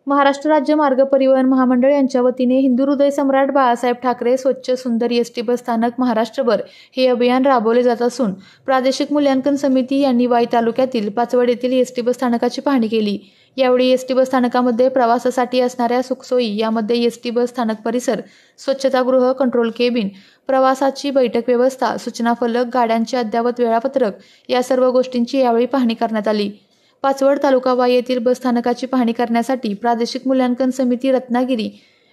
महाराष्ट्र राज्य मार्ग परिवहन महामंडळ यांच्या वतीने हिंदू हृदय सम्राट बाळासाहेब ठाकरे स्वच्छ सुंदर एसटी बस स्थानक महाराष्ट्रभर हे अभियान राबवले जात असून प्रादेशिक मूल्यांकन समिती यांनी वाई तालुक्यातील पाचवड येथील एसटी बस स्थानकाची पाहणी केली। यावेळी एसटी बस स्थानकामध्ये प्रवासासाठी असणाऱ्या सुखसोयी, यामध्ये एसटी बस स्थानक परिसर, स्वच्छतागृह, कंट्रोल केबिन, प्रवासाची बैठक व्यवस्था, सूचना फलक, गाड्यांचे अद्ययावत वेळापत्रक या सर्व गोष्टींची यावेळी पाहणी करण्यात आली। पाचवड तालुका वाई येथील बस स्थानकाची पाहणी करण्यासाठी प्रादेशिक मूल्यांकन समिती रत्नागिरी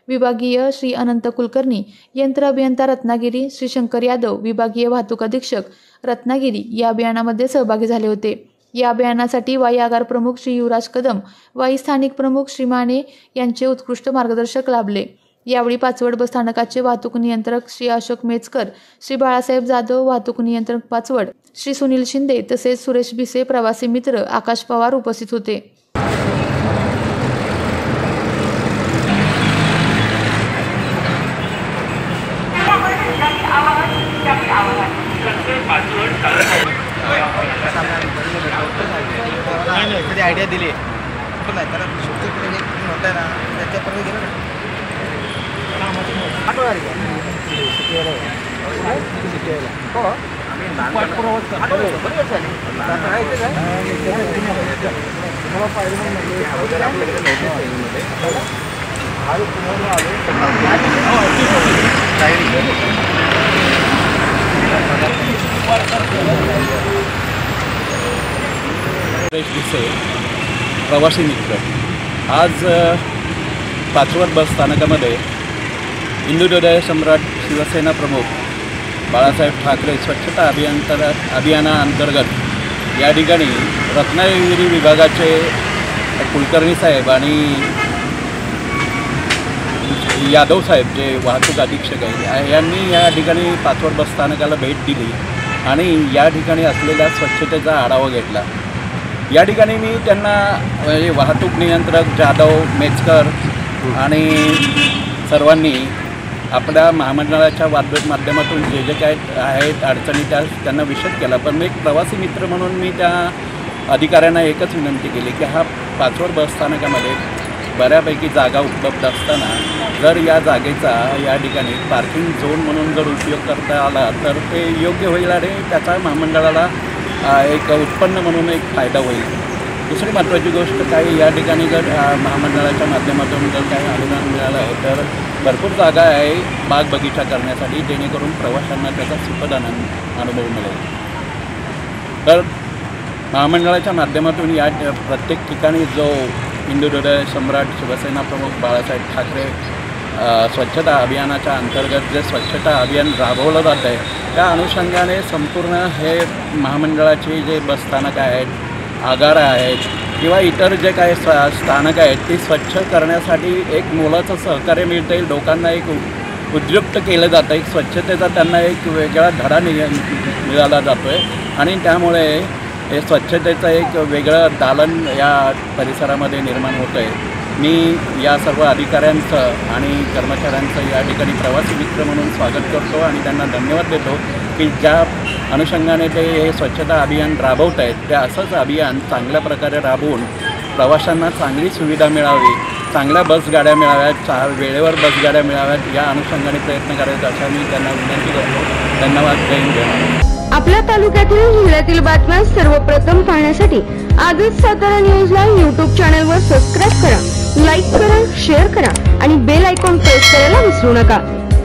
विभागीय श्री अनंत कुलकर्णी, यंत्र अभियंता रत्नागिरी श्री शंकर यादव, विभागीय वाहतूक अधीक्षक रत्नागिरी या अभियानामध्ये सहभागी झाले होते। या अभियानासाठी वाई आगार प्रमुख श्री युवराज कदम, वाई स्थानिक प्रमुख श्री माने यांचे उत्कृष्ट मार्गदर्शक लाभले। यावेळी पाचवड बस स्थानकाचे वाहतूक नियंत्रक श्री अशोक मेचकर, श्री बाळासाहेब जाधव, वाहतूक नियंत्रक पाचवड श्री सुनील शिंदे तसेच सुरेश भिसे, प्रवासी मित्र आकाश पवार उपस्थित होते। कधी आयडिया दिली पण नाही त्याला शुद्ध होत आहे ना त्याच्यापर्यंत गेलं प्रवासी मित्र आज पाचवड बस स्थानकामध्ये हिंदू हृदय सम्राट शिवसेना प्रमुख बाळासाहेब ठाकरे स्वच्छता अभियानाअंतर्गत या ठिकाणी रत्नागिरी विभागाचे कुलकर्णी साहेब आणि यादव साहेब जे वाहतूक अधीक्षक आहेत यांनी या ठिकाणी पाचवड बस स्थानकाला भेट दिली आणि या ठिकाणी असलेल्या स्वच्छतेचा आढावा घेतला। या ठिकाणी मी त्यांना वाहतूक नियंत्रक जाधव, मेचकर आणि सर्वांनी आपल्या महामंडळाच्या माध्यमातून जे जे काय आहेत अडचणी त्यांना विशद केला। पण मी एक प्रवासी मित्र म्हणून मी त्या अधिकाऱ्यांना एकच विनंती केली की हा पाचवड बस स्थानकामध्ये बऱ्यापैकी जागा उपलब्ध असताना जर या जागेचा या ठिकाणी पार्किंग झोन म्हणून जर उपयोग करता आला तर ते योग्य होईल आणि त्याचा महामंडळाला एक उत्पन्न म्हणून एक फायदा होईल। दुसरी महत्त्वाची गोष्ट काही या ठिकाणी जर महामंडळाच्या माध्यमातून जर काही अनुदान मिळालं आहे तर भरपूर जागा आहे बाग बगीचा करण्यासाठी, जेणेकरून प्रवाशांना त्याचा सुखद अनुभव मिळेल। तर महामंडळाच्या माध्यमातून या प्रत्येक ठिकाणी जो हिंदू हृदय सम्राट शिवसेना प्रमुख बाळासाहेब ठाकरे स्वच्छता अभियानाच्या अंतर्गत जे स्वच्छता अभियान राबवलं जात आहे त्या अनुषंगाने संपूर्ण हे महामंडळाची जे बसस्थानक आहेत, आगार आहेत किंवा इतर जे काही स्थानक आहेत ती स्वच्छ करण्यासाठी एक मोलाचं सहकार्य मिळतं आहे। लोकांना एक उद्युक्त केलं जातं, एक स्वच्छतेचा त्यांना एक वेगळा धडा मिळाला जातो आहे आणि त्यामुळे हे स्वच्छतेचं एक वेगळं दालन या परिसरामध्ये निर्माण होतं आहे। मी या सर्व अधिकाऱ्यांचं आणि कर्मचाऱ्यांचं या ठिकाणी प्रवासी मित्र म्हणून स्वागत करतो आणि त्यांना धन्यवाद देतो की ज्या अनुषंगाने ते हे स्वच्छता अभियान राबवत आहेत त्या असंच अभियान चांगल्या प्रकारे राबवून प्रवाशांना चांगली सुविधा मिळावी, चांगल्या बसगाड्या मिळाव्यात, वेळेवर बसगाड्या मिळाव्यात या अनुषंगाने प्रयत्न करायचा अशा मी त्यांना विनंती करतो। धन्यवाद। जय हिंद। आपल्या तालुक्यातील जिल्ह्यातील बातम्या सर्वप्रथम पाहण्यासाठी आजच सातारा न्यूजला YouTube चॅनलवर सबस्क्राइब करा, लाईक करा, शेअर करा आणि बेल आयकॉन प्रेस करायला विसरू नका।